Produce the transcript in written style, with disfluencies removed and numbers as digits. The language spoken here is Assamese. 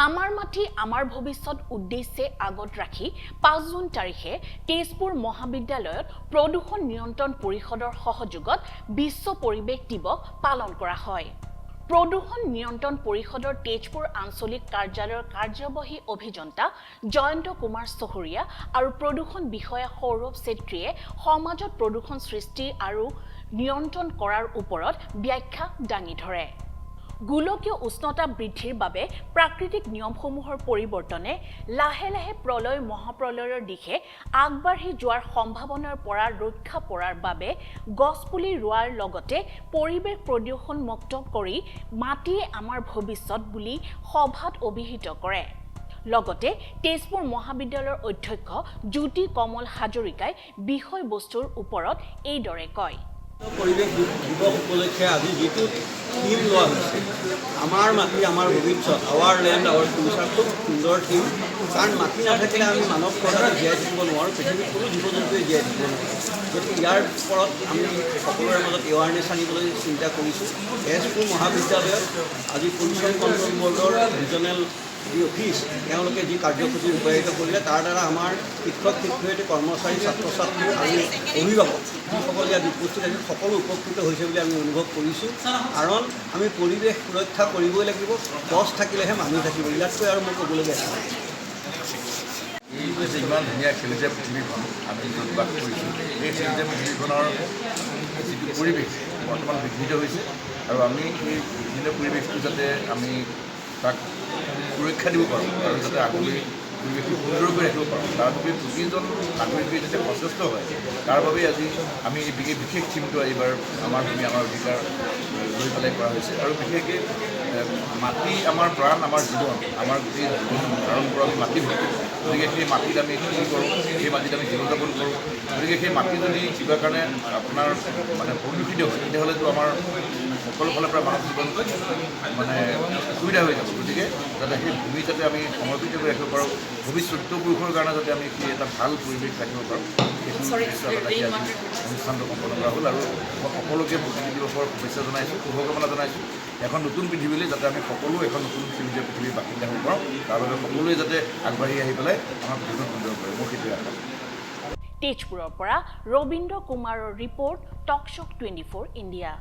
আমাৰ মাটি আমাৰ ভৱিষ্যত উদ্দেশ্যে আগত ৰাখি 5 জুন তাৰিখে তেজপুৰ মহাবিদ্যালয়ত প্ৰদূষণ নিয়ন্ত্ৰণ পৰিষদৰ সহযোগত বিশ্ব পৰিৱেশ দিৱস পালন কৰা হয়। প্ৰদূষণ নিয়ন্ত্ৰণ পৰিষদৰ তেজপুৰ আঞ্চলিক কাৰ্যালয়ৰ কাৰ্যবাহী অভিযন্তা জয়ন্ত কুমাৰ চহৰীয়া আৰু প্ৰদূষণ বিষয়া সৌৰভ চেত্ৰীয়ে সমাজত প্ৰদূষণ সৃষ্টি আৰু নিয়ন্ত্ৰণ কৰাৰ ওপৰত ব্যাখ্যা দাঙি ধৰে। গোলকীয় উষ্ণতা বৃদ্ধিৰ বাবে প্ৰাকৃতিক নিয়মসমূহৰ পৰিৱৰ্তনে লাহে লাহে প্ৰলয় মহাপ্ৰলয়ৰ দিশে আগবাঢ়ি যোৱাৰ সম্ভাৱনাৰ পৰা ৰক্ষা পৰাৰ বাবে গছপুলি ৰোৱাৰ লগতে পৰিৱেশ প্ৰদূষণ মুক্ত কৰি মাটিয়ে আমাৰ ভৱিষ্যত বুলি সভাত অভিহিত কৰে। লগতে তেজপুৰ মহাবিদ্যালয়ৰ অধ্যক্ষ জ্যোতি কমল হাজৰিকাই বিষয়বস্তুৰ ওপৰত এইদৰে কয়। পৰিৱেশ দিৱস উপলক্ষে আজি যিটো থিম লোৱা হৈছে আমাৰ মাটি আমাৰ ভৱিষ্যত আৱাৰ লেণ্ড আৱাৰ ফিউচাৰ খুব সুন্দৰ থিম। কাৰণ মাটি নাথাকিলে আমি মানৱ প্ৰজাতি জীয়াই থাকিব নোৱাৰোঁ, পৃথিৱীত কোনো জীৱ জন্তুৱে জীয়াই থাকিব নোৱাৰোঁ। গতিকে ইয়াৰ ওপৰত আমি সকলোৰে মাজত এৱাৰনেছ আনিবলৈ চিন্তা কৰিছোঁ। তেজপুৰ মহাবিদ্যালয়ত আজি পলিউশ্যন কণ্ট্ৰল বৰ্ডৰ ৰিজনেল যি অফিচ তেওঁলোকে যি কাৰ্যসূচী ৰূপায়িত কৰিলে তাৰ দ্বাৰা আমাৰ শিক্ষক শিক্ষয়িত্ৰী কৰ্মচাৰী ছাত্ৰ ছাত্ৰী আৰু অভিভাৱক যিসকল ইয়াত উপস্থিত আছে সকলো উপকৃত হৈছে বুলি আমি অনুভৱ কৰিছোঁ। কাৰণ আমি পৰিৱেশ সুৰক্ষা কৰিবই লাগিব, গছ থাকিলেহে মানুহ থাকিব, ইয়াতকৈ আৰু মই ক'বলগীয়া আছে। এই যে ইমান ধুনীয়া সেউজীয়া পৃথিৱীখন আমি য'ত বাস কৰিছোঁ, এই সেউজীয়া পৃথিৱীখনৰ যিটো পৰিৱেশ বৰ্তমান বিঘ্নিত হৈছে আৰু আমি এই বিঘ্নিত পৰিৱেশটো যাতে আমি তাক সুৰক্ষা দিব পাৰোঁ আৰু যাতে আগলৈ পৰিৱেশটো সুন্দৰ কৰি ৰাখিব পাৰোঁ তাৰ বাবে প্ৰতিজন নাগৰিকে যাতে সচেষ্ট হয় তাৰ বাবে আজি আমি এই বিশেষ থিমটো এইবাৰ আমাৰ ভূমি আমাৰ অধিকাৰ লৈ পেলাই কৰা হৈছে। আৰু বিশেষকৈ মাটি আমাৰ প্ৰাণ আমাৰ জীৱন, আমাৰ গোটেই জীৱন ধাৰণ কৰা আমি মাটি ভৰ্তি। গতিকে সেই মাটিত আমি খেতি কৰোঁ, সেই মাটিত আমি জীৱন যাপন কৰোঁ। গতিকে সেই মাটি যদি কিবা কাৰণে আপোনাৰ প্ৰদূষিত হয় তেতিয়াহ'লেতো আমাৰ সকলো ফালৰ পৰা মানৱ জীৱন অসুবিধা হৈ যাব। গতিকে যাতে সেই ভূমি যাতে আমি সমৰ্পিত কৰি ৰাখিব পাৰোঁ, ভৱিষ্যত পুৰুষৰ কাৰণে যাতে আমি সেই এটা ভাল পৰিৱেশ ৰাখিব পাৰোঁ, সেইটো অনুষ্ঠানটো সম্পন্ন কৰা হ'ল। আৰু মই সকলোকে প্ৰকৃতি দিৱসৰ শুভেচ্ছা জনাইছোঁ, শুভকামনা জনাইছোঁ। এখন নতুন পৃথিৱীলৈ যাতে আমি সকলো এখন নতুন সেউজীয়া পৃথিৱীৰ বাসিন্দা হ'ব পাৰোঁ, তাৰ বাবে সকলোৱে যাতে আগবাঢ়ি আহি পেলাই আমাৰ পৃথিৱীখন সুন্দৰ কৰে, মই সেইটোৱে আশা কৰোঁ। তেজপুৰৰ পৰা ৰবীন্দ্ৰ কুমাৰৰ ৰিপৰ্ট, টক শ্বক 24 ইণ্ডিয়া।